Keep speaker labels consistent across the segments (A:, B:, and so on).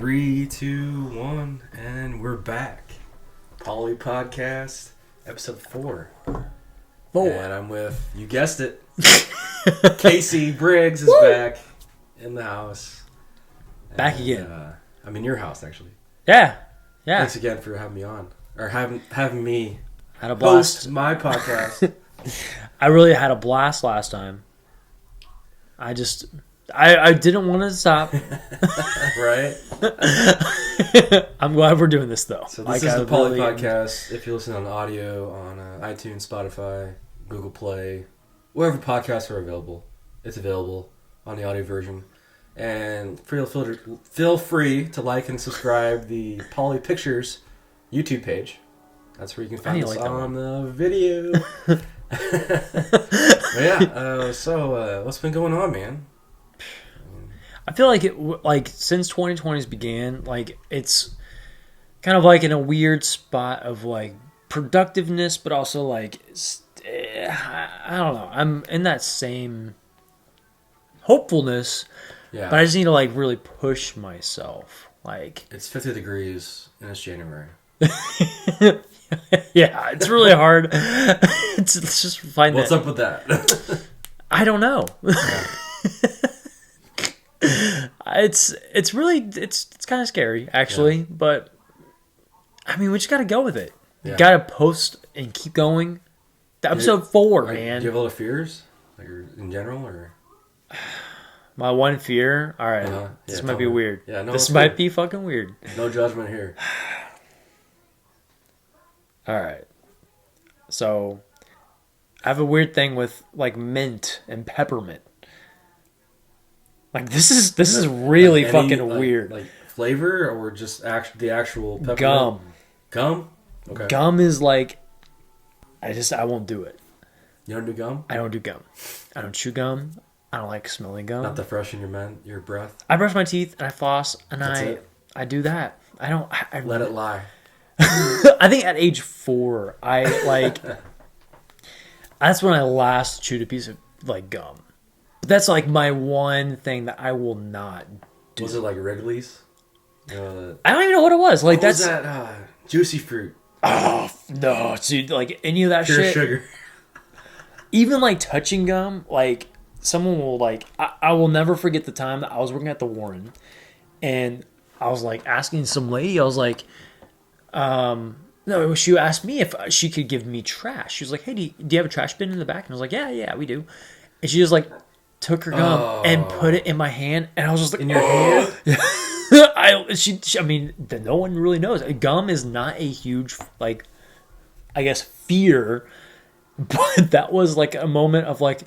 A: Three, two, one, and we're back. PoliPodcast, episode 4. And I'm with, you guessed it, Casey Briggs is back in the house.
B: Back again.
A: I'm in your house, actually.
B: Yeah.
A: Thanks again for having me on. Or having me
B: had a blast.
A: Host my podcast.
B: I really had a blast last time. I didn't want to stop.
A: Right?
B: I'm glad we're doing this, though.
A: So this is the PoliPodcast. If you listen on audio, on iTunes, Spotify, Google Play, wherever podcasts are available, it's available on the audio version. And feel free to like and subscribe the Poli Pictures YouTube page. That's where you can find us on the video. So what's been going on, man?
B: I feel like since 2020's began, like it's kind of like in a weird spot of like productiveness, but also like I don't know. I'm in that same hopefulness, but I just need to like really push myself. Like
A: it's 50 degrees and it's January.
B: Yeah, it's really hard. Let's just find
A: What's up with that?
B: I don't know.
A: Yeah.
B: It's really kind of scary actually, but I mean we just got to go with it. You got to post and keep going. Episode 4, man.
A: Do you have a lot of fears, like in general, or?
B: My one fear. All right, this might be weird.
A: Yeah, no,
B: this might be fucking weird.
A: No judgment here.
B: All right, so I have a weird thing with like mint and peppermint. Like this is really like fucking weird.
A: Like flavor or just the actual peppermint?
B: Gum.
A: Gum? Okay.
B: Gum is like I won't do it.
A: You don't do gum?
B: I don't do gum. I don't chew gum. I don't like smelling gum.
A: Not the fresh in your breath.
B: I brush my teeth and I floss and
A: That's
B: I do that. I
A: let it lie.
B: I think at age 4 that's when I last chewed a piece of like gum. But that's like my one thing that I will not do.
A: Was it like Wrigley's?
B: I don't even know what it was. Like
A: what was that juicy fruit?
B: Oh no, dude! Like any of that
A: pure
B: shit.
A: Sugar.
B: Even like touching gum, like someone will like. I will never forget the time that I was working at the Warren, and I was like asking some lady. I was like, no, she asked me if she could give me trash. She was like, hey, do you have a trash bin in the back? And I was like, yeah, we do. And she just like took her gum and put it in my hand, and I was just like,
A: in your hand.
B: I mean, no one really knows. Gum is not a huge, like, I guess, fear, but that was like a moment of like.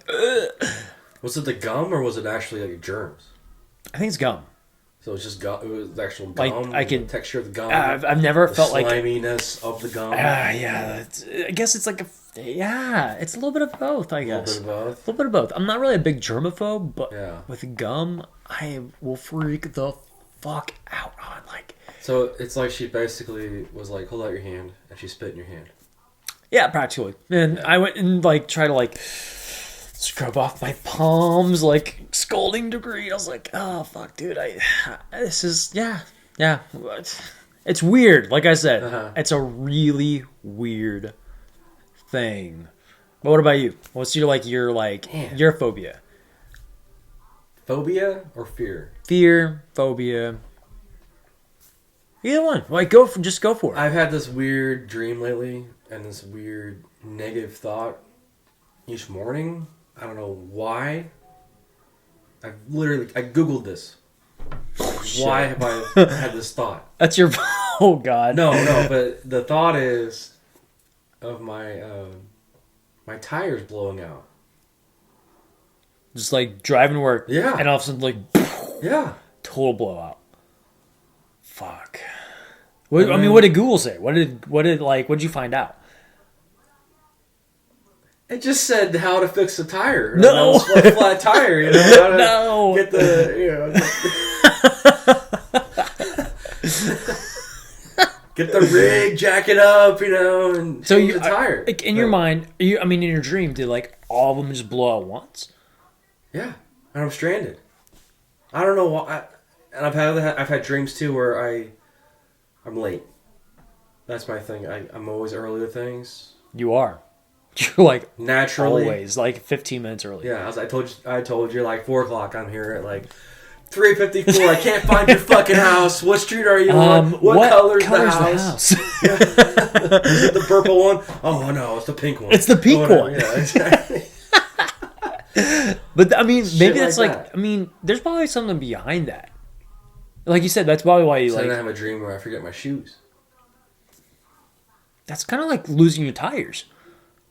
A: Was it the gum or was it actually like germs?
B: I think it's gum.
A: So it's just gum. It was actual gum.
B: Like I can
A: the texture of the gum.
B: I've never felt like
A: sliminess of the gum.
B: Yeah. I guess it's like it's a little bit of both. I guess
A: a little
B: bit of both. I'm not really a big germaphobe, but with gum, I will freak the fuck out on like.
A: So it's like she basically was like, hold out your hand, and she spit in your hand.
B: Yeah, practically. And I went and like try to like scrub off my palms, like scalding degree. I was like, oh fuck, dude, this is it's weird. Like I said, it's a really weird thing. But what about you? What's your phobia?
A: Phobia or fear?
B: Fear, phobia. Either one. Like just go for it.
A: I've had this weird dream lately and this weird negative thought each morning. I don't know why. I Googled this. Why have I had this thought?
B: That's your... Oh, God.
A: No, but the thought is of my tires blowing out.
B: Just like driving to work.
A: Yeah.
B: And all of a sudden like...
A: Yeah.
B: Total blowout. Fuck. What did Google say? What did you find out?
A: It just said how to fix a tire.
B: No.
A: A flat tire, you know. How to
B: no.
A: Get the, get the rig, jack it up, and
B: so
A: change the tire.
B: In your mind, in your dream, did like all of them just blow out once?
A: Yeah. And I'm stranded. I don't know why. And I've had dreams too where I'm late. That's my thing. I'm always early to things.
B: You are. You're like
A: naturally
B: always like 15 minutes early.
A: Yeah, I told you like 4 o'clock. I'm here at like 3:54. I can't find your fucking house. What street are you on? What color's the house? Yeah. Is it the purple one? Oh no, it's the pink one.
B: It's the pink one.
A: Yeah, exactly.
B: But I mean, maybe that's
A: like
B: that. I mean, there's probably something behind that. Like you said, that's probably why you
A: so
B: like.
A: I have a dream where I forget my shoes.
B: That's kind of like losing your tires.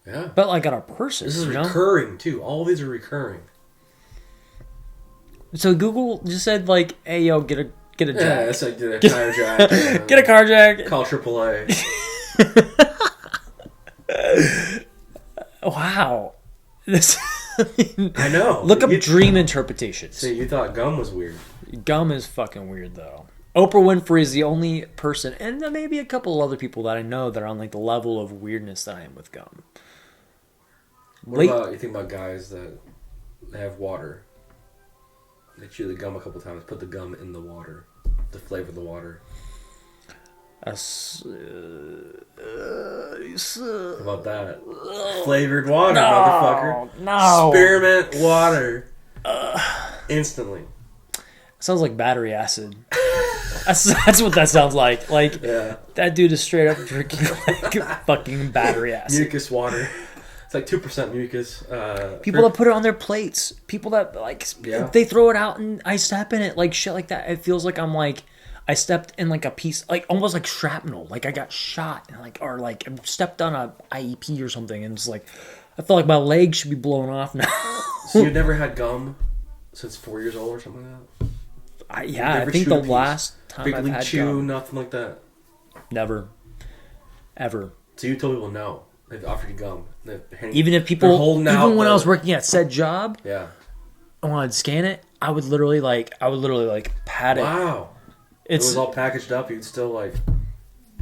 A: Yeah.
B: But like on a person.
A: This is recurring too. All these are recurring.
B: So Google just said like, "Hey yo, get a jack."
A: Yeah, it's like get a tire jack.
B: Get a car jack.
A: Call AAA.
B: Wow.
A: I know.
B: Look up dream interpretations.
A: See, you thought gum was weird.
B: Gum is fucking weird though. Oprah Winfrey is the only person, and maybe a couple other people that I know that are on like the level of weirdness that I am with gum.
A: What about you think about guys that they have water? They chew the gum a couple times, put the gum in the water to flavor the water. How about that? Flavored water, motherfucker.
B: No.
A: Spearmint water. Instantly.
B: Sounds like battery acid. That's what that sounds like. Like,
A: yeah.
B: That dude is straight up drinking like fucking battery acid.
A: Mucus water. It's like 2% mucus.
B: People that put it on their plates. People that like they throw it out and I step in it like shit like that. It feels like I'm like I stepped in like a piece like almost like shrapnel. Like I got shot and like or like stepped on a IEP or something and it's like I feel like my leg should be blown off now.
A: So you've never had gum since 4 years old or something like that?
B: I think the last time
A: Big
B: I've
A: league
B: had
A: chew,
B: gum.
A: nothing like that.
B: Never, ever.
A: So you told people no. They've offered you gum.
B: Even if people, even when I was working at said job,
A: yeah,
B: I wanted to scan it. I would literally like pat it.
A: Wow, it was all packaged up. You'd still like,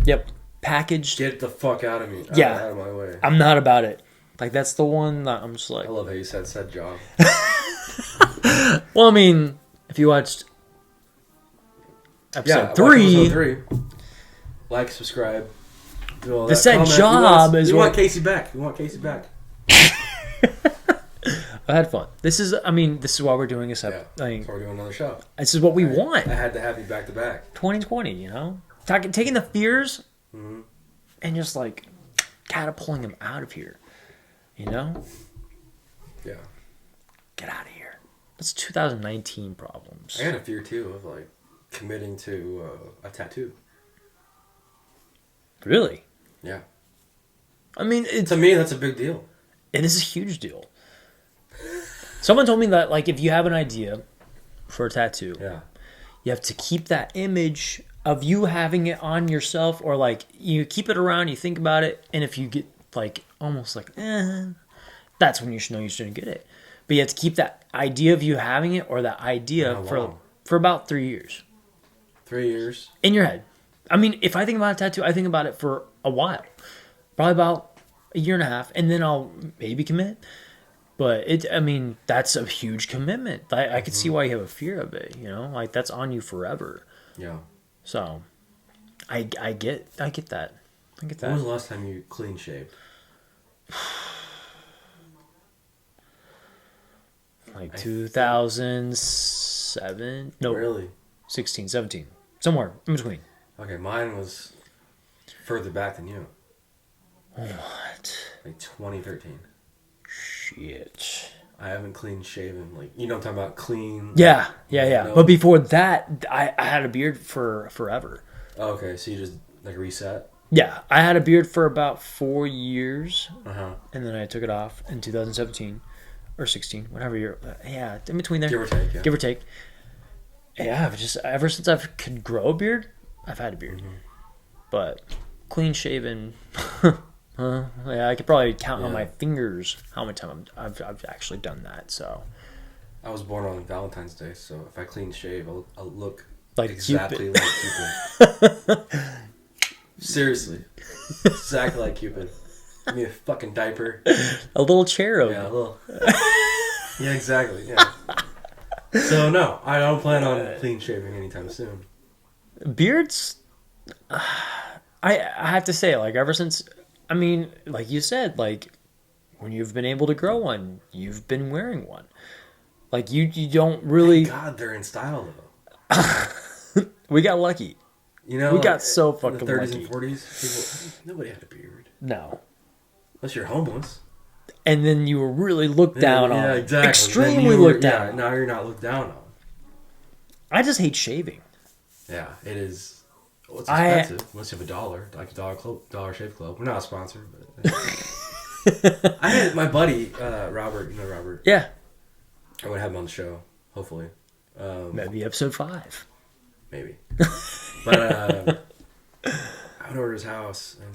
B: yep, packaged.
A: Get the fuck out of me.
B: Yeah,
A: out of my way.
B: I'm not about it. Like that's the one that I'm just like.
A: I love how you said job.
B: Well, I mean, if you watched episode 3,
A: like, subscribe.
B: The said job is.
A: We want Casey back.
B: I had fun. This is why we're doing this.
A: Yeah, so we're doing another show.
B: This is what we want.
A: I had to have you back to back.
B: 2020, you know, taking the fears and just like catapulting them out of here. You know.
A: Yeah.
B: Get out of here. That's 2019 problems.
A: I had a fear too of like committing to a tattoo.
B: Really?
A: Yeah.
B: I mean,
A: to me, that's a big deal.
B: It is a huge deal. Someone told me that, like, if you have an idea for a tattoo, you have to keep that image of you having it on yourself, or like you keep it around, you think about it, and if you get like almost like, that's when you should know you shouldn't get it. But you have to keep that idea of you having it, or that idea for about 3 years.
A: 3 years
B: in your head. I mean, if I think about a tattoo, I think about it for a while. Probably about a year and a half. And then I'll maybe commit. But that's a huge commitment. I could see why you have a fear of it, you know? Like, that's on you forever.
A: Yeah.
B: So, I get that. I get that.
A: When was the last time you clean shaved?
B: Like 2007? No.
A: Really?
B: 16, 17. Somewhere in between.
A: Okay, mine was further back than you.
B: What?
A: Like 2013.
B: Shit.
A: I haven't clean shaven. Like, you know what I'm talking about? Clean.
B: Yeah. But before that, I had a beard for forever.
A: Oh, okay, so you just like reset?
B: Yeah, I had a beard for about 4 years.
A: And
B: then I took it off in 2017 or 16, whatever year. Yeah, in between there.
A: Give or take, yeah.
B: Give or take. Yeah, I've just ever since I could grow a beard, I've had a beard. But clean shaven, yeah, I could probably count on my fingers how many times I've actually done that. So
A: I was born on Valentine's Day, so if I clean shave, I'll look
B: like
A: exactly
B: Cupid.
A: like Cupid. Seriously, exactly like Cupid. Give me a fucking diaper,
B: a little cherub.
A: Yeah, a little. Yeah, exactly. Yeah. So no, I don't plan on clean shaving anytime soon.
B: Beards, I have to say, like, ever since, I mean, like you said, like, when you've been able to grow one, you've been wearing one. Like, you don't really...
A: Thank God they're in style, though.
B: We got lucky.
A: You know,
B: We
A: like,
B: got so fucking
A: in the 30s
B: lucky.
A: and 40s, nobody had a beard.
B: No.
A: Unless you're homeless.
B: And then you were really looked down on.
A: Yeah, exactly.
B: Extremely looked down
A: Yeah,
B: on.
A: now you're not looked down on.
B: I just hate shaving.
A: Yeah, it is. Well, it's expensive. Unless you have like a dollar shave club. We're not a sponsor, but I had my buddy Robert. You know Robert?
B: Yeah.
A: I would have him on the show. Hopefully,
B: Maybe episode 5.
A: maybe. But I went over to his house, and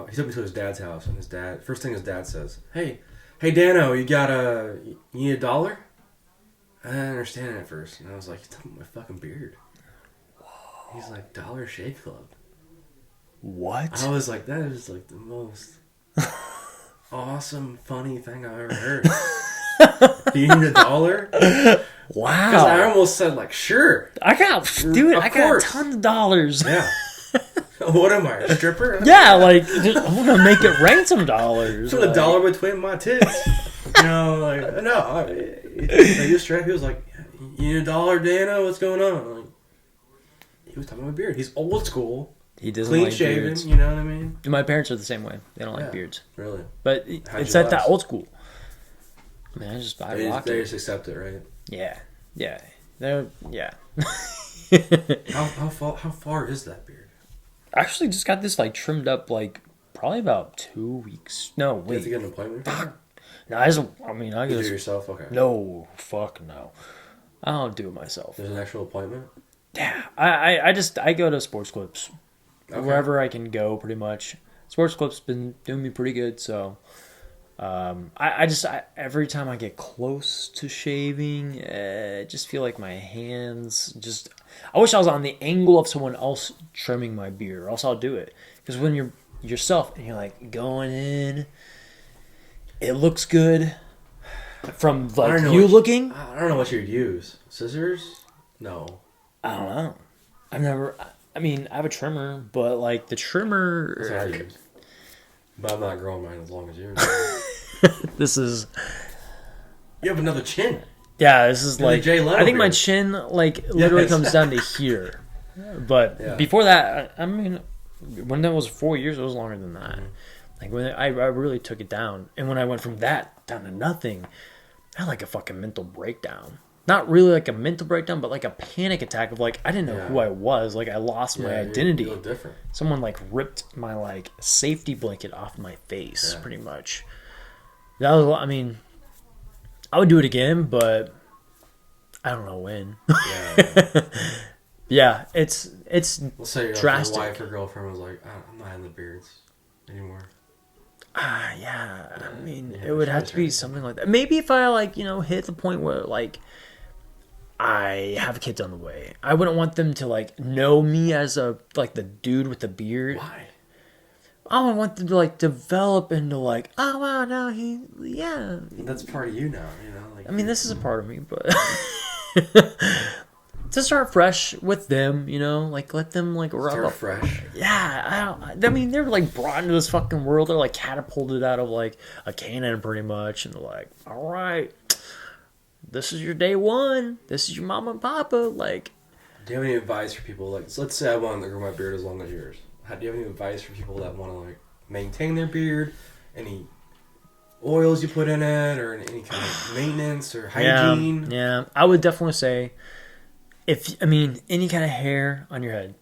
A: he took me to his dad's house, and first thing his dad says, "Hey, Dano, you need $1?" I didn't understand it at first, and I was like, "He's talking about my fucking beard." Whoa. He's like, $1 shave club.
B: What?
A: I was like, that is like the most awesome, funny thing I've ever heard. Do you need $1?
B: Wow.
A: Because I almost said like, sure.
B: I got a ton of dollars.
A: Yeah. What am I, a stripper?
B: Yeah, like, I'm going to make it rain some dollars.
A: Put $1 between my tits. You know, like, no. He was straight. He was like, you need $1, Dana? What's going on? Like, he was talking about my beard. He's old school.
B: He doesn't
A: clean
B: like
A: shaven,
B: beards.
A: you know what I mean?
B: My parents are the same way. They don't like beards.
A: Really?
B: But it's at that old school. I mean, I rock
A: They
B: it.
A: just accept it, right?
B: Yeah. Yeah. Yeah.
A: How far is that beard?
B: I actually just got this, like, trimmed up, like, probably about 2 weeks. No,
A: You have
B: wait.
A: to get an appointment?
B: No, I do
A: You do it yourself? Okay.
B: No, fuck no. I don't do it myself.
A: There's an actual appointment?
B: Yeah, I go to sports clips.
A: Okay.
B: Wherever I can go, pretty much. Sports clips been doing me pretty good, so every time I get close to shaving, I just feel like my hands just. I wish I was on the angle of someone else trimming my beard, or else I'll do it. Because when you're yourself and you're like going in, it looks good. From like you looking,
A: I don't know what you'd use. Scissors? No.
B: I don't know. I've never. I mean, I have a trimmer, but like the trimmer.
A: That's what I use. But I'm not growing mine as long as yours.
B: This is.
A: You have another chin.
B: Yeah, this is like.
A: Jay Leno
B: I think my
A: beard.
B: chin like literally comes down to here, but before that, I mean, when that was 4 years, it was longer than that. Mm-hmm. Like when I really took it down, and when I went from that down to nothing, I had like a fucking mental breakdown. Not really like a mental breakdown, but like a panic attack of like I didn't know who I was. Like I lost my identity.
A: You look different.
B: Someone like ripped my like safety blanket off my face, pretty much. That was. I mean, I would do it again, but I don't know when. Yeah, it's
A: Let's say your
B: drastic.
A: wife or girlfriend was like, I'm not having the beards anymore.
B: Yeah. I mean, it would have to be something like that. Maybe if I like hit the point where like I have kids on the way, I wouldn't want them to like know me as a like the dude with the beard.
A: Why?
B: I would want them to like develop into like, oh wow, now
A: That's part of you now, Like,
B: I mean, this is a part of me, but to start fresh with them, like let them like rub
A: start
B: up.
A: fresh.
B: Yeah, I mean, they're like brought into this fucking world. They're like catapulted out of like a cannon, pretty much, and they're like, all right, this is your day one. This is your mama and papa. Like,
A: do you have any advice for people? Like, so let's say I want to grow my beard as long as yours. Do you have any advice for people that want to like maintain their beard? Any oils you put in it, or any kind of maintenance or hygiene?
B: Yeah, I would definitely say any kind of hair on your head.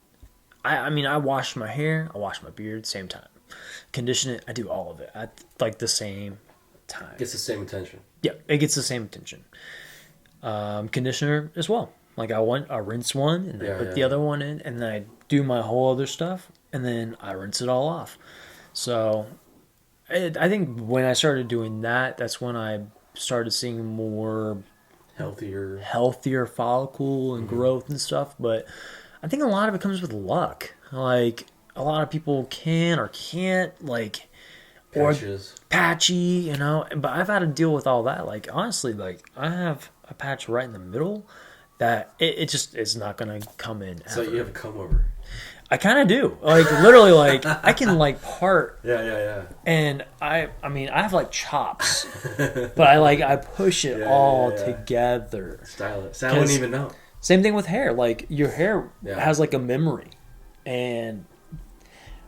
B: I mean, I wash my hair, I wash my beard, same time. Condition it, I do all of it at like the same time.
A: Gets the same attention.
B: Yeah, it gets the same attention. Conditioner as well. Like I rinse one and then I put the other one in, and then I do my whole other stuff, and then I rinse it all off. So I think when I started doing that, that's when I started seeing more healthier follicle and growth and stuff. But I think a lot of it comes with luck. Like a lot of people can or can't, like
A: Patches.
B: or patchy, But I've had to deal with all that. Like honestly, like I have a patch right in the middle that it just is not gonna come in.
A: So
B: ever.
A: you have a comb over.
B: I kind of do. Like literally, like I can like part.
A: Yeah.
B: And I mean, I have like chops, but I push it all together.
A: Style it. So I wouldn't even know.
B: Same thing with hair. Like your hair has like a memory, and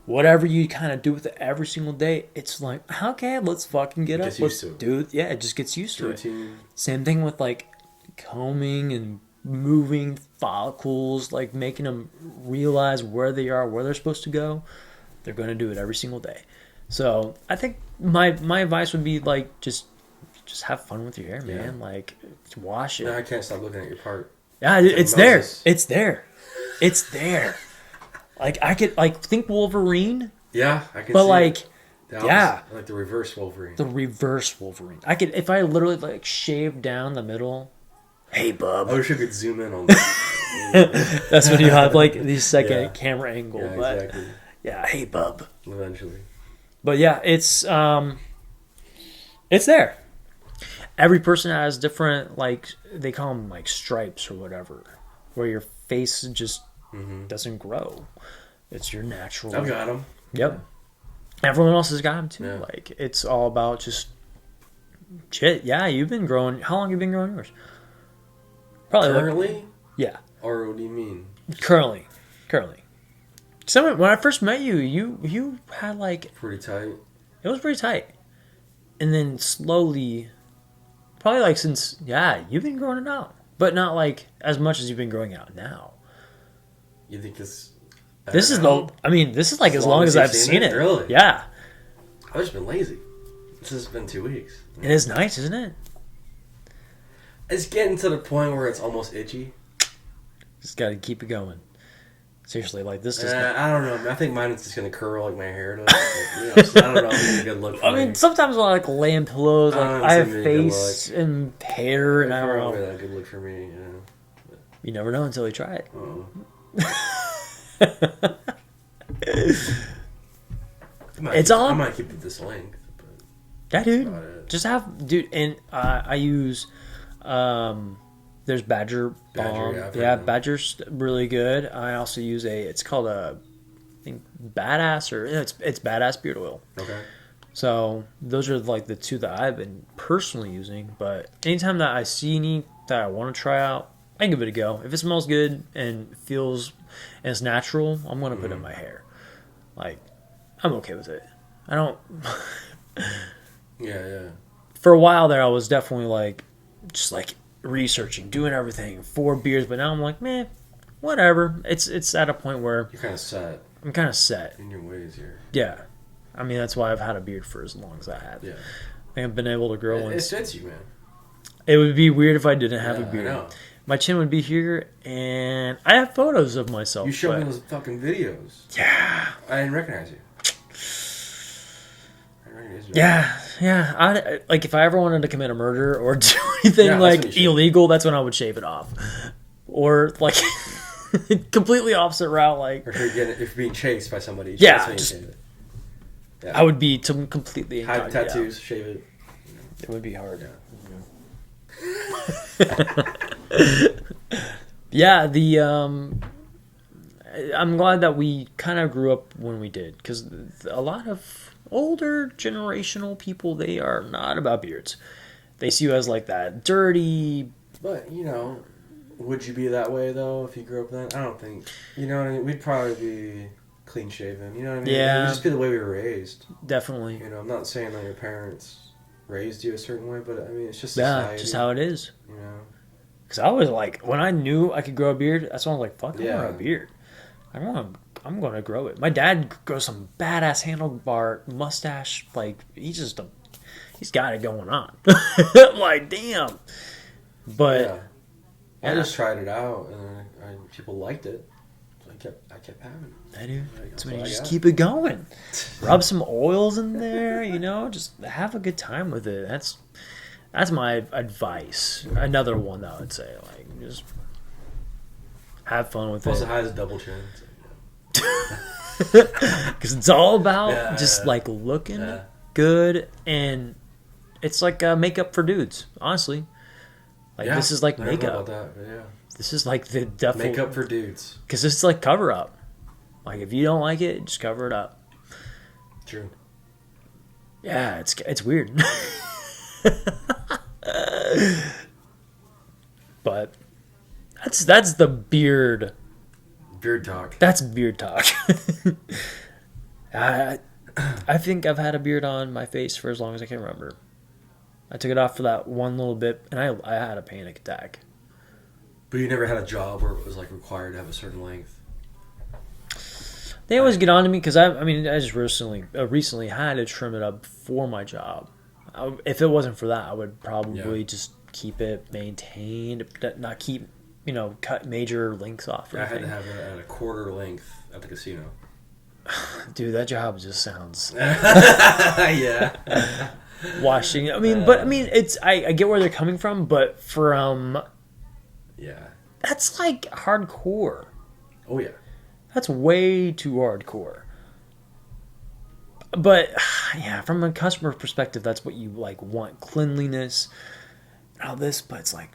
B: whatever you kind of do with it every single day, it's like, okay, let's fucking get up. Let's do it. Yeah, it just gets used to it. Same thing with like combing and moving follicles, like making them realize where they are, where they're supposed to go. They're going to do it every single day. So I think my advice would be like just have fun with your hair, man. Like wash it.
A: No, I can't stop looking at your part.
B: Yeah, it's there. It's there. It's there. Like I could like think Wolverine.
A: Yeah, I can.
B: But
A: see
B: like,
A: like the reverse Wolverine.
B: The reverse Wolverine. I could if I literally like shaved down the middle. Hey, bub.
A: I wish I could zoom in on that.
B: That's when you have like the second camera angle.
A: Yeah,
B: but,
A: exactly.
B: Yeah, hey, bub.
A: Eventually.
B: But yeah, it's there. Every person has different, like they call them like stripes or whatever, where your face just doesn't grow. It's your natural.
A: I've got them.
B: Yep. Everyone else has got them too.
A: Yeah.
B: Like it's all about just shit. Yeah, you've been growing. How long have you been growing yours? Probably
A: Currently?
B: Yeah.
A: Or what do you mean?
B: Currently. When I first met you, you had like
A: pretty tight.
B: It was pretty tight, and then slowly, probably like since you've been growing it out, but not like as much as you've been growing out now.
A: You think this?
B: This is like as long as I've seen it.
A: Really?
B: Yeah.
A: I've just been lazy. This has been 2 weeks.
B: It is nice, isn't it?
A: It's getting to the point where it's almost itchy.
B: Just got to keep it going. Seriously, like this is.
A: I don't know. I think mine is just gonna curl like my hair does. Like, I don't know if it's a good look for me.
B: I mean, sometimes when I like lay in pillows, like I have face and hair, and I don't know.
A: That good look for me. Yeah.
B: You never know until you try it.
A: I might keep it this length. But
B: yeah, dude. Just have, dude, and I use, there's Badger Balm. Badger's really good. I also use it's called I think Badass, or it's Badass beard oil.
A: Okay.
B: So those are like the two that I've been personally using. But anytime that I see any that I want to try out, I can give it a go. If it smells good and feels and it's natural, I'm gonna put it in my hair. Like, I'm okay with it. I don't.
A: Yeah.
B: For a while there, I was definitely like, just like researching, doing everything for beards. But now I'm like, man, whatever. It's at a point where
A: you're kind of set.
B: I'm kind of set
A: in your ways here.
B: Yeah, I mean that's why I've had a beard for as long as I have.
A: Yeah,
B: I think I've been able to grow one.
A: It fits you, man.
B: It would be weird if I didn't have a beard.
A: I know.
B: My chin would be here, and I have photos of myself.
A: You showed me those fucking videos.
B: Yeah.
A: I didn't recognize you.
B: Yeah. I like if I ever wanted to commit a murder or do anything like illegal, that's when I would shave it off. Or like completely opposite route, like.
A: Or if you're being chased by somebody.
B: I would be completely.
A: Hide tattoos, shave it.
B: It would be hard. Yeah, I'm glad that we kind of grew up when we did, because a lot of older generational people, they are not about beards. They see you as like that dirty.
A: But would you be that way though if you grew up then? I don't think. You know what I mean? We'd probably be clean shaven. You know what I mean?
B: Yeah.
A: It would just be the way we were raised.
B: Definitely.
A: I'm not saying that your parents raised you a certain way, but I mean it's just society.
B: Yeah, just how it is. Because I was like, when I knew I could grow a beard, that's when I was like, fuck, I want a beard. I'm going to grow it. My dad grows some badass handlebar mustache. Like, he's got it going on. Like, damn. But
A: I just tried it out, and people liked it. So I kept having it.
B: I do. That's when you just keep it going. Rub some oils in there, just have a good time with it. That's my advice. Another one that I would say, like, just have fun with it.
A: Also, has a double chin.
B: Because it's all about like looking good, and it's like makeup for dudes. Honestly, Like this is like
A: I never thought
B: makeup.
A: about that, but yeah.
B: This is like the definitely
A: Makeup for dudes.
B: because this is like cover up. Like if you don't like it, just cover it up.
A: True.
B: Yeah, it's weird. But that's the beard.
A: Beard talk.
B: That's beard talk. I think I've had a beard on my face for as long as I can remember. I took it off for that one little bit, and I had a panic attack.
A: But you never had a job where it was like required to have a certain length.
B: They always get on to me because I just recently had to trim it up for my job. If it wasn't for that, I would probably just keep it maintained, not keep cut major lengths off.
A: I had to have it at a quarter length at the casino.
B: Dude, that job just sounds
A: Yeah.
B: washing. It's I get where they're coming from, but
A: Yeah.
B: that's like hardcore.
A: Oh yeah.
B: That's way too hardcore. But yeah, from a customer perspective, that's what you like want, cleanliness and all this. But it's like,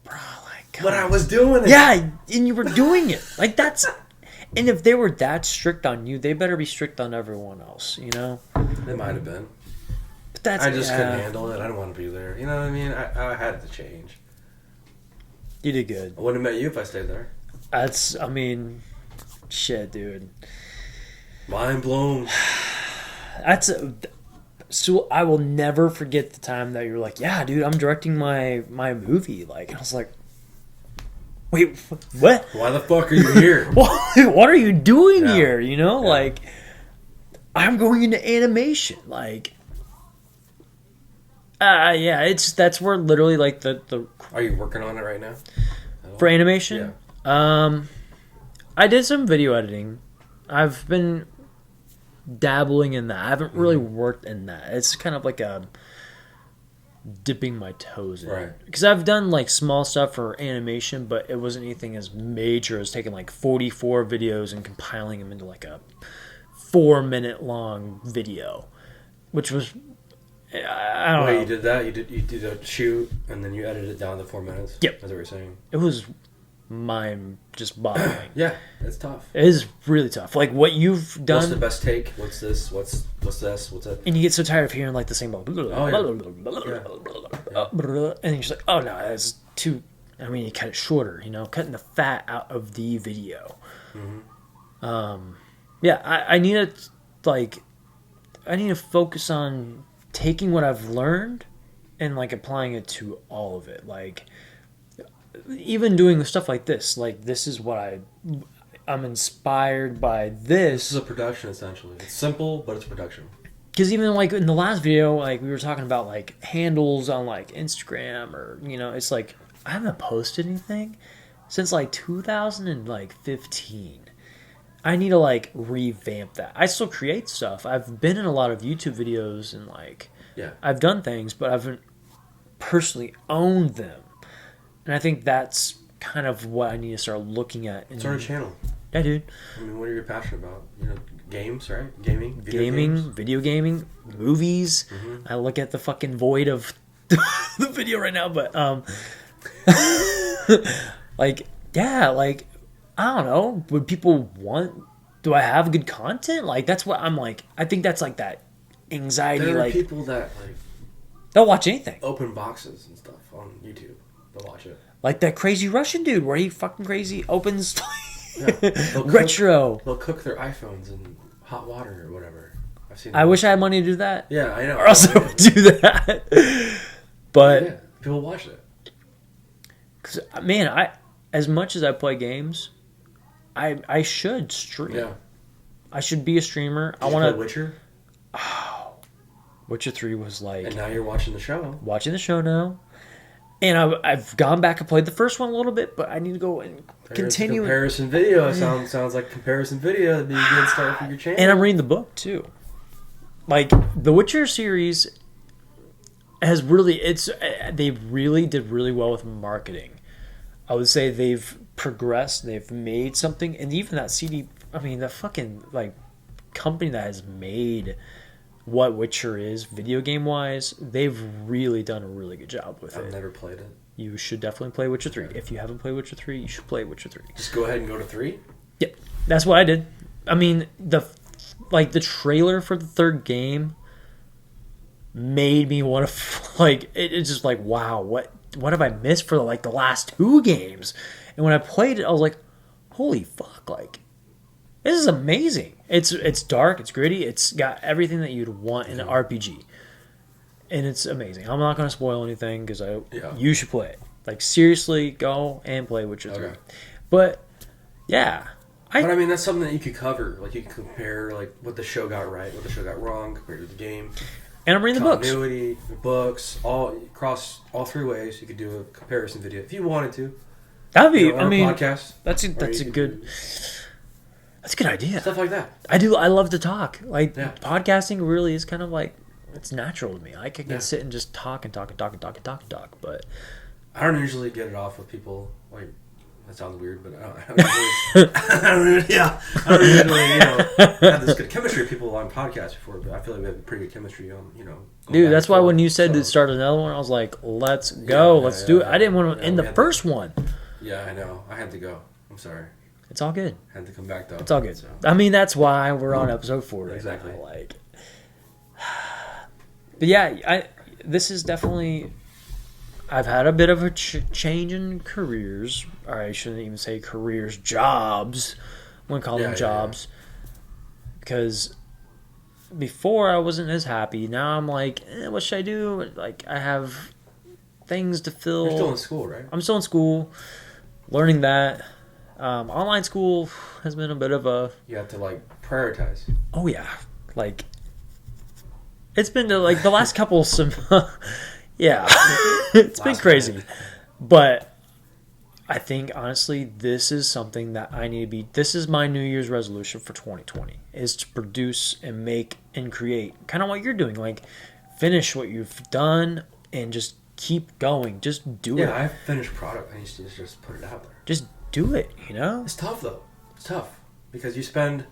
B: bro, like
A: But I was doing it.
B: Yeah, and you were doing it. Like that's. And if they were that strict on you, they better be strict on everyone else.
A: They might have been.
B: But that's
A: I just couldn't handle it. I don't want to be there. You know what I mean? I had to change.
B: You did good.
A: I wouldn't have met you if I stayed there.
B: Shit, dude.
A: Mind blown.
B: So I will never forget the time that you were like, yeah, dude, I'm directing my movie. Like, and I was like, wait, what?
A: Why the fuck are you here?
B: What are you doing here?
A: Yeah.
B: Like, I'm going into animation. Like, that's where literally like the.
A: Are you working on it right now?
B: For animation?
A: Yeah.
B: I did some video editing. I've been dabbling in that. I haven't really worked in that. It's kind of like a dipping my toes in.
A: Right.
B: Because I've done like small stuff for animation, but it wasn't anything as major as taking like 44 videos and compiling them into like a 4-minute long video, which was I don't know.
A: You did that? You did a shoot and then you edited it down to 4 minutes?
B: Yep.
A: That's what you're saying.
B: It was mind just boggling.
A: Yeah, it's tough.
B: It is really tough. Like what you've done.
A: What's the best take? What's this? What's this? What's that?
B: And you get so tired of hearing like the same.
A: Yeah.
B: And you're just like, oh no, that's too. I mean, you cut it shorter. Cutting the fat out of the video.
A: Mm-hmm.
B: I need to focus on taking what I've learned and like applying it to all of it. Like even doing stuff like this. Like this is what I'm inspired by this.
A: This is a production essentially. It's simple, but it's production.
B: Because even like in the last video, like we were talking about like handles on like Instagram or it's like I haven't posted anything since like 2015. I need to like revamp that. I still create stuff. I've been in a lot of YouTube videos and like I've done things, but I haven't personally owned them. And I think that's kind of what I need to start looking at.
A: Start a channel.
B: Yeah, dude.
A: I mean, what are you passionate about? Games, right? Gaming,
B: Video gaming, movies.
A: Mm-hmm.
B: I look at the fucking void of the video right now, but like I don't know. Would people want? Do I have good content? Like that's what I'm like. I think that's like that anxiety.
A: There are
B: like
A: people that
B: they'll watch anything.
A: open boxes and stuff on YouTube. They'll watch it.
B: Like that crazy Russian dude where he fucking crazy opens
A: They'll
B: retro.
A: They'll cook their iPhones in hot water or whatever. I've seen.
B: I wish I had money to do that.
A: Yeah, I know.
B: Or else I would do that. But
A: yeah, people watch it.
B: Because man, as much as I play games, I should stream.
A: Yeah.
B: I should be a streamer.
A: I want to. Witcher.
B: Oh, Witcher 3 was like.
A: And now you're watching the show.
B: Watching the show now. And I've gone back and played the first one a little bit, but I need to go and continue.
A: Comparison video. Sounds like comparison video. That'd be a good start for your channel.
B: And I'm reading the book too. Like the Witcher series has really they really did really well with marketing. I would say they've progressed. They've made something, and even that the fucking like company that has made what Witcher is video game wise, they've really done a really good job with it.
A: I've never played it.
B: you should definitely play Witcher 3. If you haven't played Witcher 3, you should play Witcher 3.
A: Just go ahead and go to 3?
B: Yeah, that's what I did. I mean, the trailer for the third game made me want to, it's just like, wow, what have I missed for, the last 2 games? And when I played it, I was like, holy fuck, this is amazing. It's dark, it's gritty, it's got everything that you'd want in an RPG. And it's amazing. I'm not going to spoil anything because you should play it. Seriously, go and play Witcher 3. But, yeah.
A: But I mean, that's something that you could cover. You can compare, what the show got right, what the show got wrong compared to the game.
B: And I'm reading the books.
A: Continuity, the books, across all 3 ways. You could do a comparison video if you wanted to.
B: That'd be,
A: podcast.
B: That's a good idea.
A: Stuff like that.
B: I love to talk. Podcasting really is kind of it's natural to me. I can sit and just talk and talk and talk and talk and talk and talk. But
A: I don't usually get it off with people. That sounds weird, but I don't usually have this good chemistry with people on podcasts before. But I feel like we have pretty good chemistry on,
B: Dude, that's why when you said to start another one, I was like, let's go, let's do it. I didn't want to end the first one.
A: Yeah, I know. I had to go. I'm sorry.
B: It's all good.
A: I had to come back though.
B: It's all good. So. I mean, that's why we're on episode 4 right
A: exactly.
B: now. But yeah, this is definitely. I've had a bit of a change in careers, or I shouldn't even say careers, jobs. I'm gonna call them jobs, because before I wasn't as happy. Now I'm like, what should I do? I have things to fill.
A: You're still in school, right?
B: I'm still in school, learning that. Online school has been a bit of a.
A: You have to prioritize.
B: Oh yeah, it's been the last couple yeah, it's been crazy, but I think honestly this is something that I need to be. This is my New Year's resolution for 2020 is to produce and make and create kind of what you're doing. Finish what you've done and just keep going. Just do it.
A: Yeah, I have finished product. I need to just put it out there.
B: Just do it.
A: It's tough though. It's tough because you spend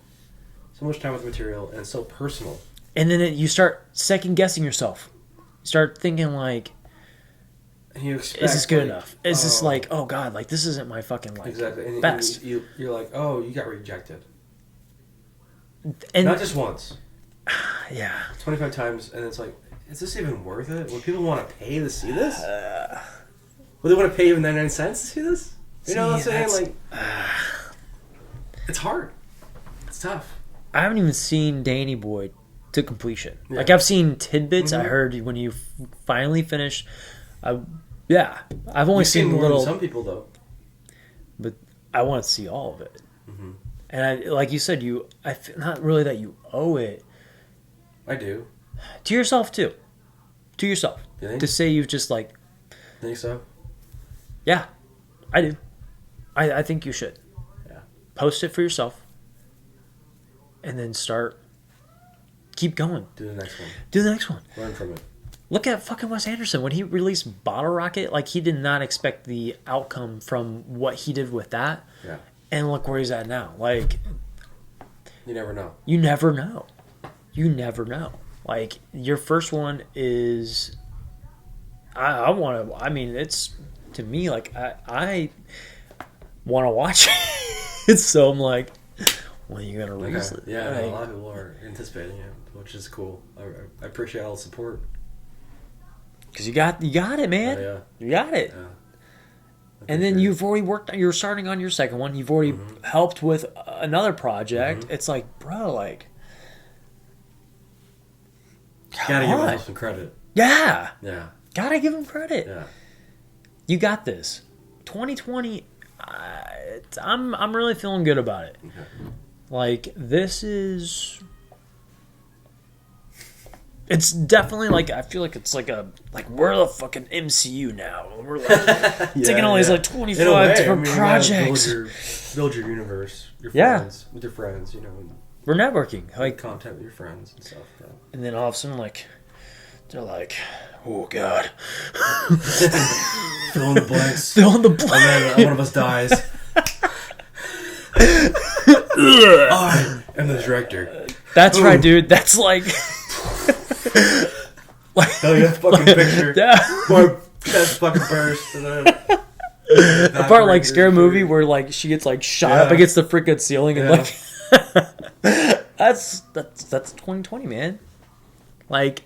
A: so much time with material and it's so personal.
B: And then you start second guessing yourself. You start thinking
A: and you expect,
B: is this good enough? Is this oh God, this isn't my fucking
A: exactly. And
B: best.
A: You're like, oh, you got rejected.
B: And
A: not just once.
B: Yeah.
A: 25 times, and it's is this even worth it? Would people want to pay to see this? Would they want to pay even 99 cents to see this? You know what I'm saying? It's hard. It's tough.
B: I haven't even seen Danny Boy to completion. Yeah. I've seen tidbits. Mm-hmm. I heard when you finally finish. I've only seen
A: more
B: little.
A: Than some people though.
B: But I want to see all of it.
A: Mm-hmm.
B: And like you said, I feel not really that you owe it.
A: I do.
B: To yourself too. To yourself.
A: You think?
B: To say you've just
A: Think so?
B: Yeah, I do. I think you should.
A: Yeah.
B: Post it for yourself. And then keep going.
A: Do the next one. Learn from it.
B: Look at fucking Wes Anderson. When he released Bottle Rocket, he did not expect the outcome from what he did with that.
A: Yeah.
B: And look where he's at now.
A: You never know.
B: You never know. You never know. Your first one is... I want to... I mean, it's... To me, I want to watch it. So I'm like... When are you going to release it?
A: Yeah, a lot of people are anticipating it, which is cool. I appreciate all the support.
B: Because you got it, man.
A: Yeah.
B: You got it.
A: Yeah.
B: And then you've already you're starting on your second one. You've already helped with another project. Mm-hmm. It's bro,
A: gotta give him some credit.
B: Yeah.
A: Yeah.
B: Gotta give him credit.
A: Yeah.
B: You got this. 2020, I'm really feeling good about it.
A: Okay.
B: This is... It's definitely I feel like it's we're the fucking MCU now. We're taking all these 25 different projects.
A: Build your universe, your friends, with your friends,
B: We're networking.
A: Content with your friends and stuff. Yeah.
B: And then all of a sudden, they're oh God.
A: Fill in the blanks.
B: Fill in the blanks.
A: And then one of us dies. I am the director.
B: That's right, dude. That's
A: Hell yeah, fucking picture.
B: Yeah.
A: My Chest fucking burst. And then
B: the part like scary movie where like she gets like shot up against the freaking ceiling and like that's 2020, man. Like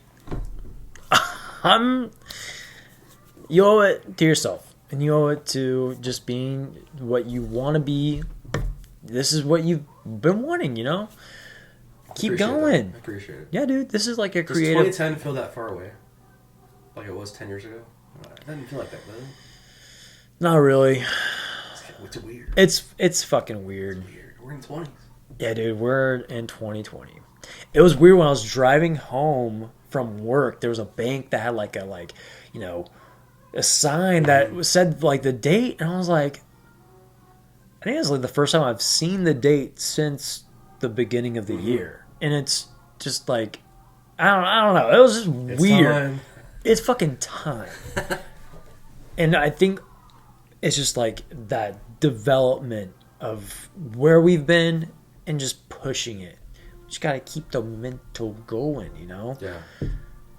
B: you owe it to yourself and you owe it to just being what you want to be. This is what you've been wanting, you know? Keep going.
A: I appreciate it.
B: Yeah, dude, this is like a
A: Does
B: creative.
A: 2010 feel that far away? Like it was 10 years ago? It doesn't feel like that, does it?
B: Not really.
A: It's weird.
B: It's fucking weird.
A: It's weird. We're in the 20s.
B: Yeah, dude, we're in 2020. It was weird when I was driving home from work. There was a bank that had like a sign that said like the date, and I was like, I think it's like the first time I've seen the date since the beginning of the year, and it's just like I don't know. It was just weird.
A: Time.
B: It's fucking time, and I think it's just like that development of where we've been and just pushing it. We just gotta keep the mental going, you know?
A: Yeah.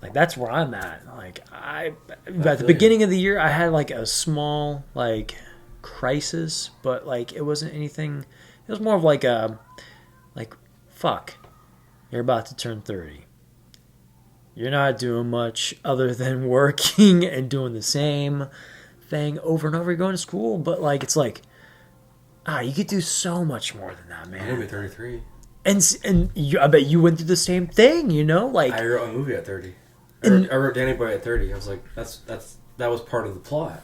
B: Like that's where I'm at. Like at the beginning of the year I had like a small like crisis, but like it wasn't anything. It was more of like fuck, you're about to turn 30. You're not doing much other than working and doing the same thing over and over. You're going to school, but like it's like you could do so much more than that, man.
A: I'm gonna be 33.
B: And I bet you went through the same thing, you know? Like
A: I wrote a movie at 30. I wrote Danny Boy at 30. I was like, that was part of the plot.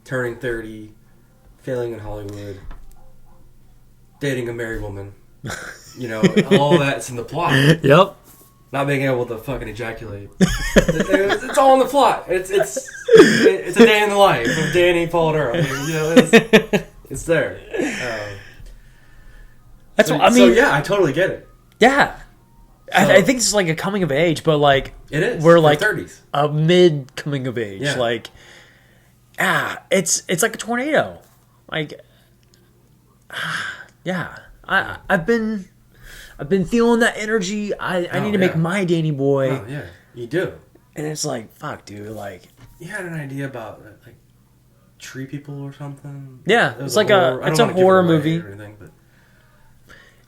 A: Turning 30, failing in Hollywood, dating a married woman. You know, all that's in the plot.
B: Yep.
A: Not being able to fucking ejaculate. It's all in the plot. It's a day in the life of Danny Paul Earl. You know, it's there.
B: That's what I mean.
A: So yeah, I totally get it.
B: Yeah. I think it's like a coming of age, but like
A: it is.
B: We're like
A: 30s.
B: A mid coming of age.
A: Yeah.
B: Like it's like a tornado. Like yeah. I've been feeling that energy. I need to make my Danny Boy.
A: Oh yeah, you do.
B: And it's like, fuck, dude. Like
A: you had an idea about like Tree People or something.
B: Yeah, it's like a horror movie.
A: Or anything, but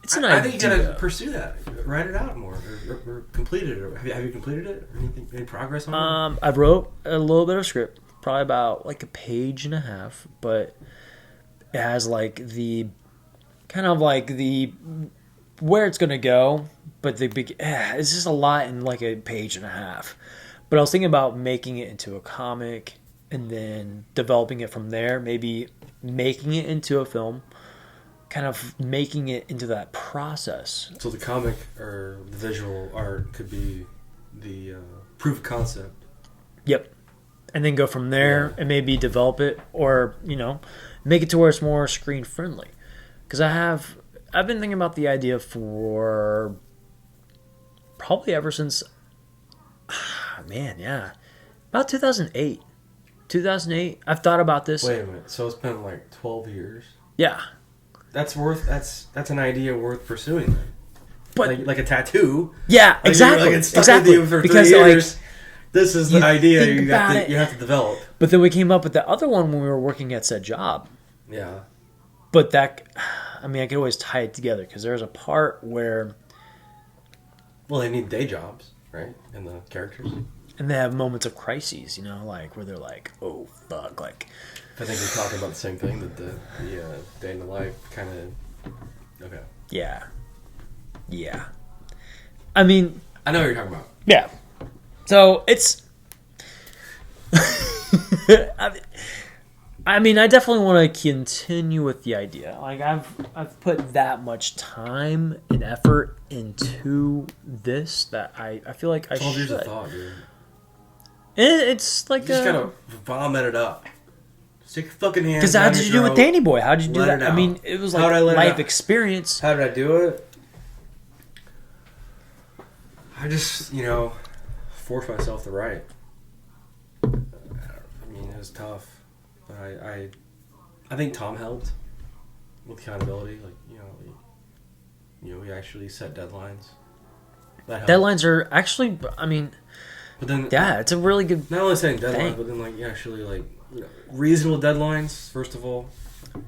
B: it's an idea.
A: I think you gotta pursue that. Write it out more, or complete it. Or have you completed it? Or anything? Any progress on it?
B: I wrote a little bit of script, probably about like a page and a half, but it has like the kind of like the where it's gonna go, but the big it's just a lot in like a page and a half. But I was thinking about making it into a comic and then developing it from there, maybe making it into a film, kind of making it into that process.
A: So the comic or the visual art could be the proof of concept.
B: Yep. And then go from there and maybe develop it or, you know, make it to where it's more screen friendly. Because I've been thinking about the idea for probably ever since, about 2008. 2008, I've thought about this.
A: Wait a minute. So it's been like 12 years?
B: Yeah.
A: That's an idea worth pursuing then.
B: But
A: like a tattoo.
B: Yeah, exactly.
A: Like it's stuck with you for 3 years. This is the idea you have to develop.
B: But then we came up with the other one when we were working at said job.
A: Yeah.
B: But I could always tie it together because there's a part where...
A: Well, they need day jobs, right? And the characters.
B: And they have moments of crises, you know, like where they're like, oh, fuck, like...
A: I think we're talking about the same thing, that the day in the life kind of... Okay.
B: Yeah. Yeah. I mean...
A: I know what you're talking about.
B: Yeah. So, it's... I mean, I definitely want to continue with the idea. Like, I've put that much time and effort into this that I feel like I
A: 12
B: should.
A: 12 years of thought, dude.
B: It's like
A: you just gotta vomit it up. Stick your fucking hands.
B: Because how did you do it with Danny Boy? How did you do that? I mean, it was like life experience.
A: How did I do it? I just, forced myself to write. I mean, it was tough. But I think Tom helped with accountability. Like, we actually set deadlines.
B: Deadlines are actually, I mean,
A: But then,
B: yeah, it's a really good.
A: not only saying deadlines,
B: thing.
A: but then like actually like reasonable deadlines. First of all,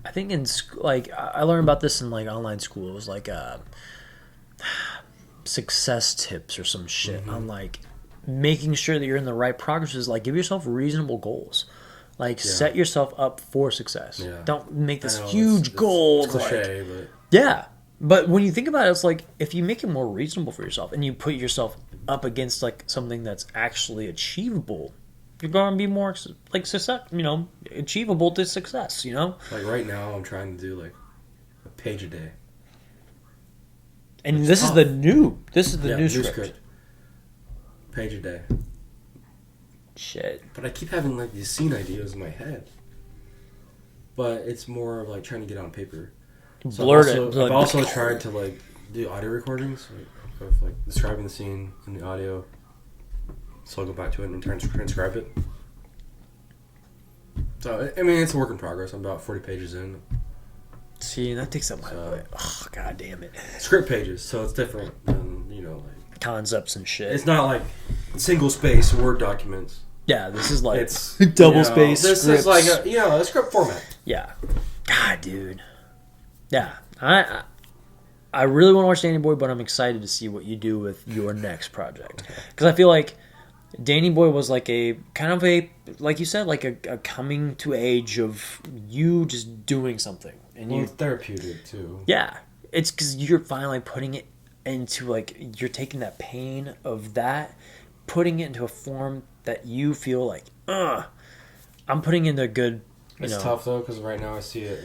B: I think in school, like I learned about this in like online school. It was like success tips or some shit on like making sure that you're in the right progress. Is like give yourself reasonable goals. Like set yourself up for success.
A: Yeah.
B: Don't make this
A: I know,
B: huge goal.
A: It's cliche, but
B: yeah. But when you think about it, it's like if you make it more reasonable for yourself and you put yourself up against like something that's actually achievable, you're going to be more like success, achievable to success,
A: Like right now I'm trying to do like a page a day.
B: And this is the new new script.
A: Page a day.
B: Shit.
A: But I keep having like these scene ideas in my head. But it's more of like trying to get on paper. So I've also tried to like do audio recordings of like describing the scene in the audio. So I'll go back to it and transcribe it. So I mean it's a work in progress. I'm about 40 pages in.
B: See, that takes up my way. Oh, god damn it.
A: Script pages, so it's different than like
B: concepts and shit.
A: It's not like single space Word documents.
B: Yeah, this is like
A: it's
B: double space.
A: This
B: scripts.
A: is like a script format.
B: Yeah. God, dude. Yeah, I really want to watch Danny Boy, but I'm excited to see what you do with your next project because I feel like Danny Boy was like a kind of a, like you said, like a coming to age of you just doing something and
A: it's therapeutic too.
B: Yeah, it's because you're finally putting it into like you're taking that pain of that, putting it into a form that you feel like, I'm putting in the good.
A: It's tough though because right now I see it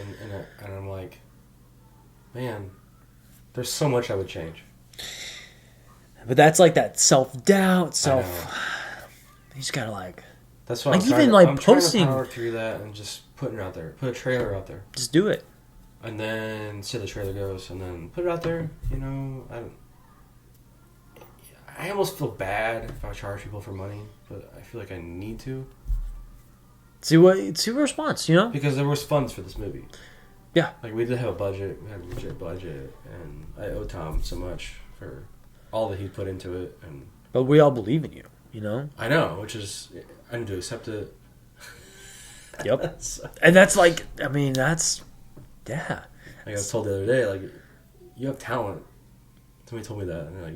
A: and I'm like, man, there's so much I would change.
B: But that's like that self-doubt, you just gotta like.
A: That's why I'm
B: posting.
A: Trying to power through that and just putting it out there. Put a trailer out there.
B: Just do it.
A: And then see how the trailer goes, and then put it out there. I almost feel bad if I charge people for money, but I feel like I need to.
B: See what response,
A: Because there was funds for this movie.
B: Yeah.
A: Like we did have a budget. We had a legit budget, and I owe Tom so much for all that he put into it.
B: But we all believe in you,
A: I know, which is I need to accept it.
B: Yep. And that's like, I mean, that's yeah.
A: Like I was told the other day, like you have talent. Somebody told me that, and like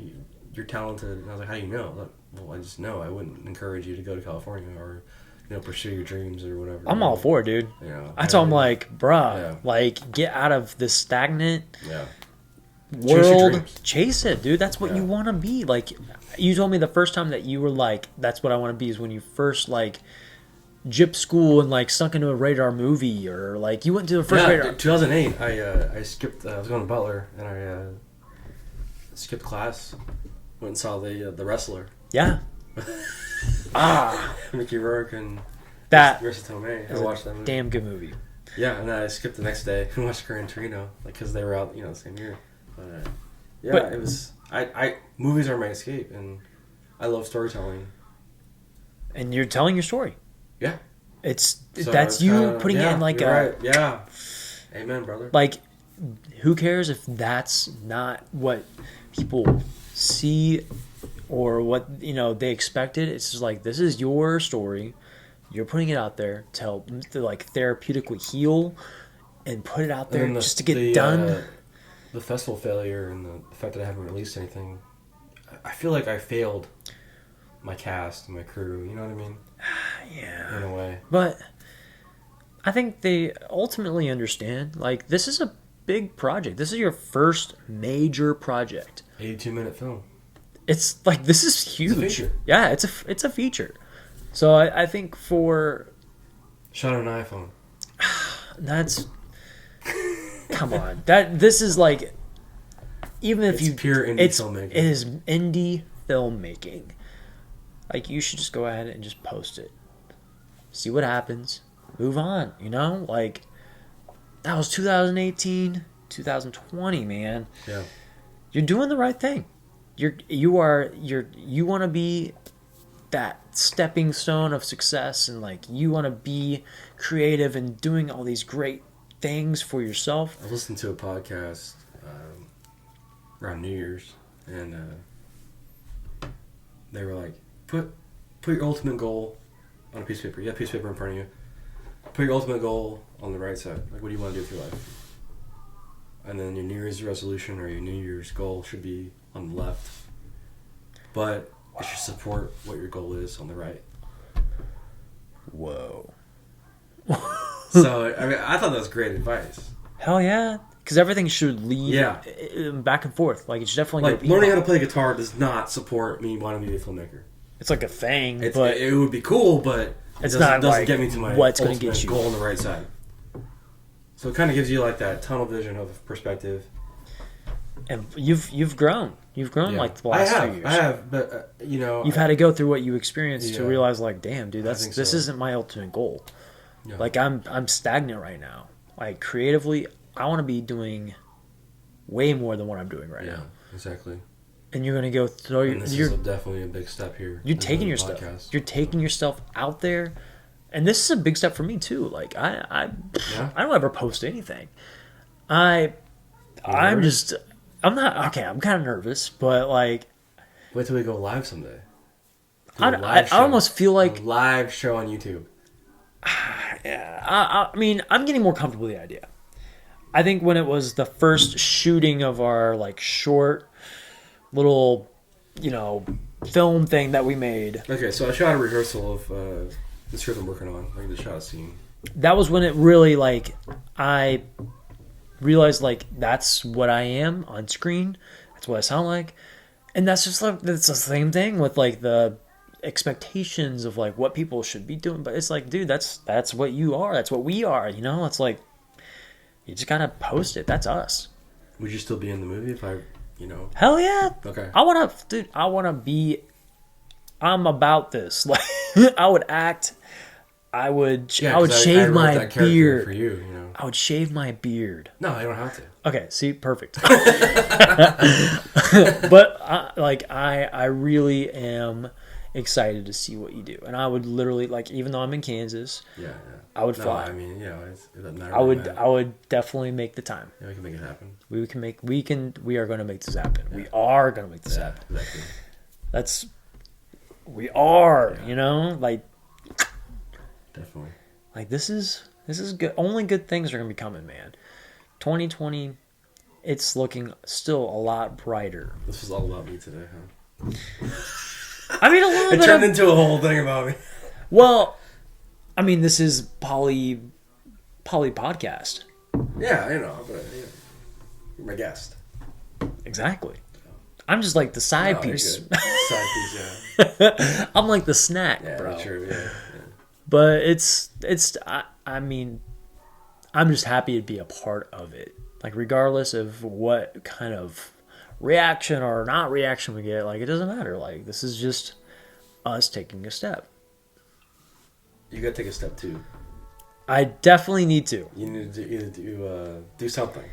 A: you're talented. And I was like, how do you know? Like, well, I just know. I wouldn't encourage you to go to California or pursue your dreams or whatever.
B: I'm all for it, dude. That's all I'm like, bruh, like get out of this stagnant world. Chase it, dude. That's what you want to be. Like you told me the first time that you were like, that's what I want to be is when you first like gypped school and like snuck into a radar movie or like you went to the first radar.
A: 2008, I skipped. I was going to Butler and I skipped class. Went and saw the wrestler.
B: Yeah.
A: Mickey Rourke and
B: that
A: Marissa Tomei. I watched that movie.
B: Damn good movie.
A: Yeah, and then I skipped the next day and watched Gran Torino, like because they were out, the same year. But
B: but
A: it was. I movies are my escape, and I love storytelling.
B: And you're telling your story.
A: Yeah.
B: That's you putting it in like
A: right. Yeah. Amen, brother.
B: Like, who cares if that's not what people see or what they expected? It's just like this is your story. You're putting it out there to help to like therapeutically heal and put it out there just to get done.
A: The festival failure and the fact that I haven't released anything, I feel like I failed my cast and my crew. You know what I mean?
B: Yeah.
A: In a way.
B: But I think they ultimately understand. Like, this is a big project. This is your first major project.
A: 82-minute film.
B: It's like, this is huge.
A: It's a feature.
B: Yeah, it's a feature. So I think for...
A: Shot on an iPhone.
B: That's... Come on. This is like... Even if
A: it's pure indie filmmaking.
B: It is indie filmmaking. Like, you should just go ahead and just post it. See what happens. Move on, Like, that was 2018, 2020, man.
A: Yeah.
B: You're doing the right thing. You want to be that stepping stone of success, and, like, you want to be creative and doing all these great things for yourself.
A: I listened to a podcast around New Year's, and they were like, put put your ultimate goal on a piece of paper. You have a piece of paper in front of you. Put your ultimate goal on the right side. Like, what do you want to do with your life? And then your New Year's resolution or your New Year's goal should be on the left. But it should support what your goal is on the right.
B: Whoa.
A: So, I mean, I thought that was great advice.
B: Hell yeah. Because everything should lead back and forth. Like, it's definitely...
A: Like, learning how to play guitar does not support me wanting to be a filmmaker.
B: It's like a thing,
A: It
B: but...
A: would be cool, but
B: It's
A: it
B: not
A: doesn't
B: like
A: get me to my
B: what's gonna
A: ultimate
B: get you.
A: goal on the right side. So it kind of gives you like that tunnel vision of perspective.
B: And you've grown. You've grown like the last 2 years.
A: I have, but you know,
B: You've had to go through what you experienced to
A: Yeah.
B: realize, like, damn, dude, this
A: so.
B: isn't my ultimate goal.
A: Yeah.
B: Like, I'm stagnant right now. Like, creatively, I want to be doing way more than what I'm doing right now.
A: Exactly.
B: And you're gonna go throw
A: And this is definitely a big step here.
B: you're taking your stuff. You're taking your stuff out there, and this is a big step for me too. Like, I don't ever post anything. I'm not okay. I'm kind of nervous, but like,
A: wait till we go live someday.
B: I almost feel like
A: a live show on YouTube.
B: I mean, I'm getting more comfortable with the idea. I think when it was the first shooting of our like short little, film thing that we made.
A: Okay, so I shot a rehearsal of the script I'm working on. I just shot a scene.
B: That was when it really like I realized like that's what I am on screen. That's what I sound like, and that's just like it's the same thing with like the expectations of like what people should be doing. But it's like, dude, that's what you are. That's what we are. It's like you just gotta post it. That's us.
A: Would you still be in the movie if I?
B: Hell yeah.
A: Okay.
B: I'm about this. Like, I would act. I would shave
A: I
B: my
A: that character
B: beard.
A: for you,
B: I would shave my beard.
A: No, I don't have to.
B: Okay, see, perfect. But I really am excited to see what you do, and I would literally like, even though I'm in Kansas, I would fly.
A: I mean, it doesn't matter.
B: I would definitely make the time.
A: Yeah, we can make it happen.
B: We are going to make this happen. Yeah. We are going to make this happen.
A: Exactly.
B: We are, like,
A: definitely.
B: Like, this is good. Only good things are going to be coming, man. 2020, it's looking still a lot brighter.
A: This was all about me today, huh?
B: I mean, a little bit.
A: It turned into a whole thing about me.
B: Well, I mean, this is PoliPodcast.
A: Yeah, but you're my guest.
B: Exactly. I'm just like the side piece.
A: Side piece, yeah.
B: I'm like the snack, bro.
A: True, yeah.
B: But I mean, I'm just happy to be a part of it. Like, regardless of what kind of reaction or not reaction we get, like, it doesn't matter. Like, this is just us taking a step.
A: You gotta take a step too.
B: I definitely need to.
A: You need to either do something.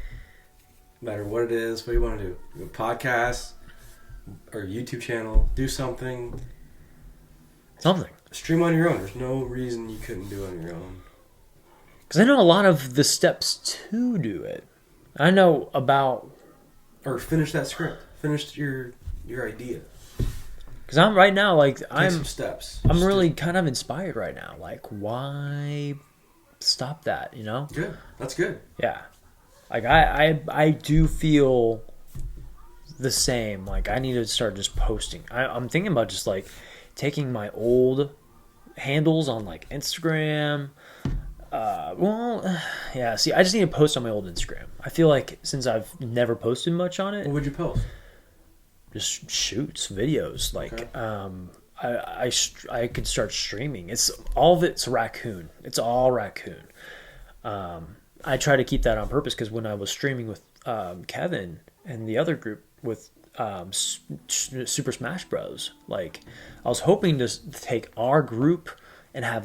A: No matter what it is, what do you want to do? A podcast or a YouTube channel. Do something.
B: Something.
A: Stream on your own. There's no reason you couldn't do it on your own.
B: Because I know a lot of the steps to do it. I know about...
A: Or finish that script. Finish your idea.
B: Because I'm right now, like,
A: Take some steps.
B: I'm really kind of inspired right now. Like, why stop that,
A: Good. That's good.
B: Yeah. Like, I do feel the same. Like, I need to start just posting. I'm thinking about just, like, taking my old handles on, like, Instagram. See, I just need to post on my old Instagram. I feel like since I've never posted much on it.
A: What would you post?
B: Just shoots, videos. Like, okay. I could start streaming. It's all of it's raccoon. It's all raccoon. I try to keep that on purpose because when I was streaming with Kevin and the other group with Super Smash Bros, like, I was hoping to take our group and have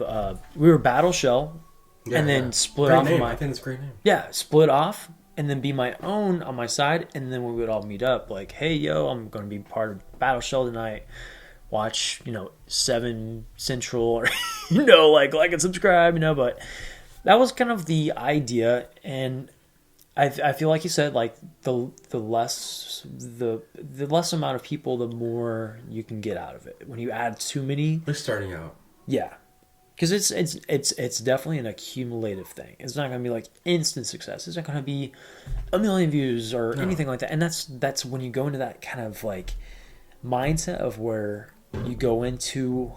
B: we were Battle Shell, and then split off.
A: I think it's a great name.
B: Yeah, split off. And then be my own on my side, and then we would all meet up. Like, hey, yo, I'm going to be part of Battle Shell tonight. Watch, 7 Central, or, like and subscribe, But that was kind of the idea, and I feel like you said, like the less amount of people, the more you can get out of it. When you add too many,
A: they're starting out.
B: Yeah, because it's definitely an accumulative thing. It's not going to be like instant success. It's not going to be 1 million views or anything like that. And that's when you go into that kind of like mindset of where you go into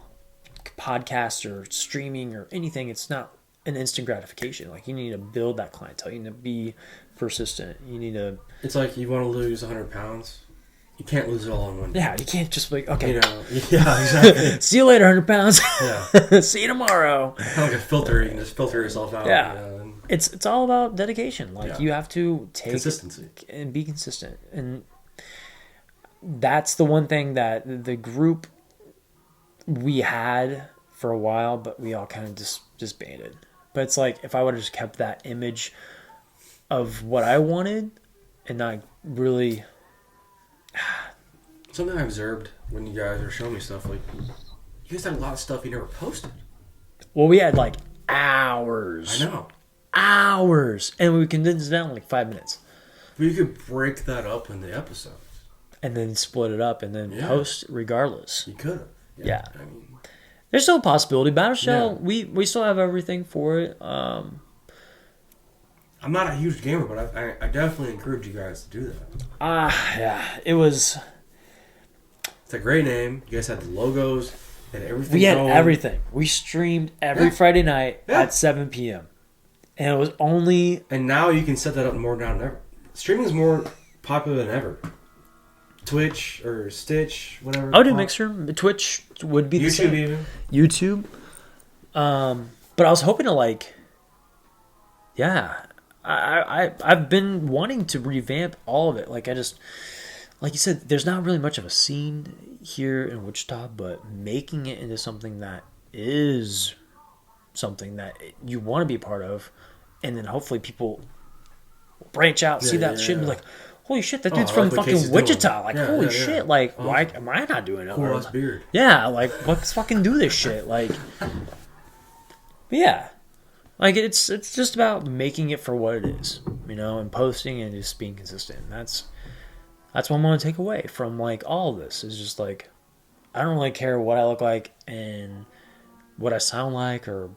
B: podcasts or streaming or anything. It's not an instant gratification. Like, you need to build that clientele. You need to be persistent. You need to.
A: It's like you want to lose 100 pounds. You can't lose it all in one day.
B: Yeah, you can't just like, okay.
A: You know, yeah, exactly.
B: See you later, 100 pounds.
A: Yeah.
B: See you tomorrow.
A: Kind of like a filter. You can just filter yourself out.
B: Yeah.
A: You know, and
B: It's all about dedication. Like, you have to take
A: consistency
B: and be consistent. And that's the one thing that the group we had for a while, but we all kind of just disbanded. But it's like, if I would have just kept that image of what I wanted and not really.
A: Something I observed when you guys were showing me stuff, like, you guys had a lot of stuff you never posted.
B: Well, we had like hours.
A: I know.
B: Hours. And we condensed it down in like 5 minutes.
A: But you could break that up in the episodes.
B: And then split it up and then post regardless.
A: You could have.
B: Yeah.
A: I mean,
B: there's still a possibility. Battle Shell, we still have everything for it.
A: I'm not a huge gamer, but I definitely encourage you guys to do that.
B: Yeah. It was.
A: It's a great name. You guys had the logos and everything.
B: We had
A: going.
B: everything. We streamed every Friday night at 7 p.m. And it was only.
A: And now you can set that up more now than ever. Streaming is more popular than ever. Twitch or Stitch, whatever.
B: I'll do Mixer. Twitch would be the
A: YouTube
B: same.
A: even.
B: YouTube. But I was hoping to like. Yeah. I've been wanting to revamp all of it. Like, I just. Like you said, there's not really much of a scene here in Wichita, but making it into something that is something that you want to be a part of, and then hopefully people branch out, see that shit, and be like, holy shit, that dude's from fucking Wichita. Like, holy shit, like, why am I not doing it?
A: Cool ass beard.
B: Yeah, like, let's fucking do this shit. Like, yeah. Like, it's just about making it for what it is, you know, and posting and just being consistent. That's what I'm going to take away from, like, all of this. Is just, like, I don't really care what I look like and what I sound like or,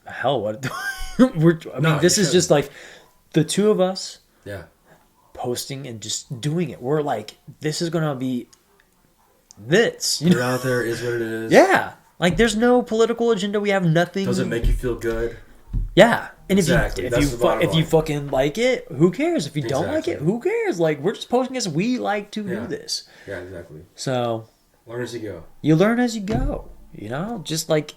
B: hell, what... this is just, like, the two of us posting and just doing it. We're, like, this is going to be this.
A: You know? Out there is what it is.
B: Yeah. Like, there's no political agenda. We have nothing.
A: Does it make you feel good?
B: Yeah. And if you fucking like it, who cares? If you don't like it, who cares? Like, we're just posting as we like to do this.
A: Yeah, exactly.
B: So
A: learn as you go.
B: You learn as you go. You know, just like,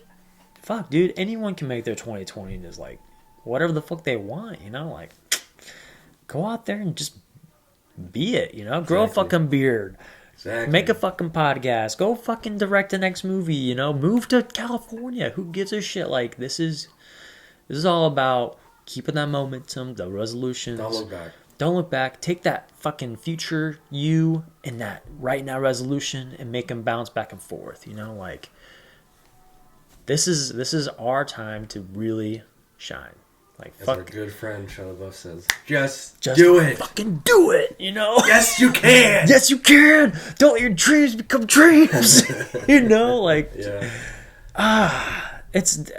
B: fuck, dude. Anyone can make their 2020 and is like, whatever the fuck they want. You know, like, go out there and just be it. You know, grow a fucking beard.
A: Exactly.
B: Make a fucking podcast. Go fucking direct the next movie. You know, move to California. Who gives a shit? Like, this is all about keeping that momentum, the resolutions.
A: Don't look back.
B: Don't look back. Take that fucking future you and that right now resolution and make them bounce back and forth. You know, like, this is our time to really shine. Like,
A: as our good friend Shia LaBeouf says, just
B: do
A: it.
B: Fucking do it. You know.
A: Yes, you can.
B: Yes, you can. Don't let your dreams become dreams. You know, like.
A: Yeah.
B: It's.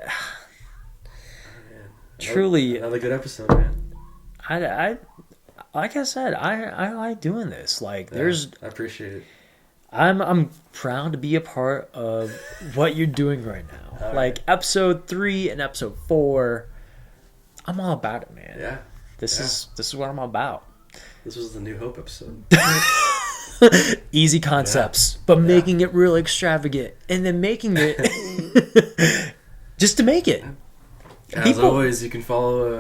B: Truly
A: another good episode, man.
B: I like I said, I like doing this. Like, I
A: appreciate it.
B: I'm proud to be a part of what you're doing right now.
A: All
B: like, episode 3 and episode 4, I'm all about it, man.
A: Yeah.
B: This is what I'm about.
A: This was the New Hope episode.
B: Easy concepts, but making it real extravagant, and then making it just to make it.
A: As always, you can follow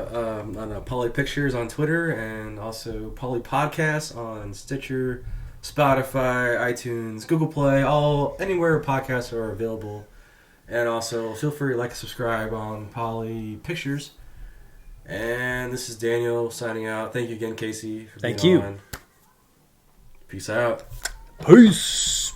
A: on Poly Pictures on Twitter, and also PoliPodcast on Stitcher, Spotify, iTunes, Google Play, anywhere podcasts are available. And also, feel free to like and subscribe on Poly Pictures. And this is Daniel signing out. Thank you again, Casey, for being on. Peace out.
B: Peace.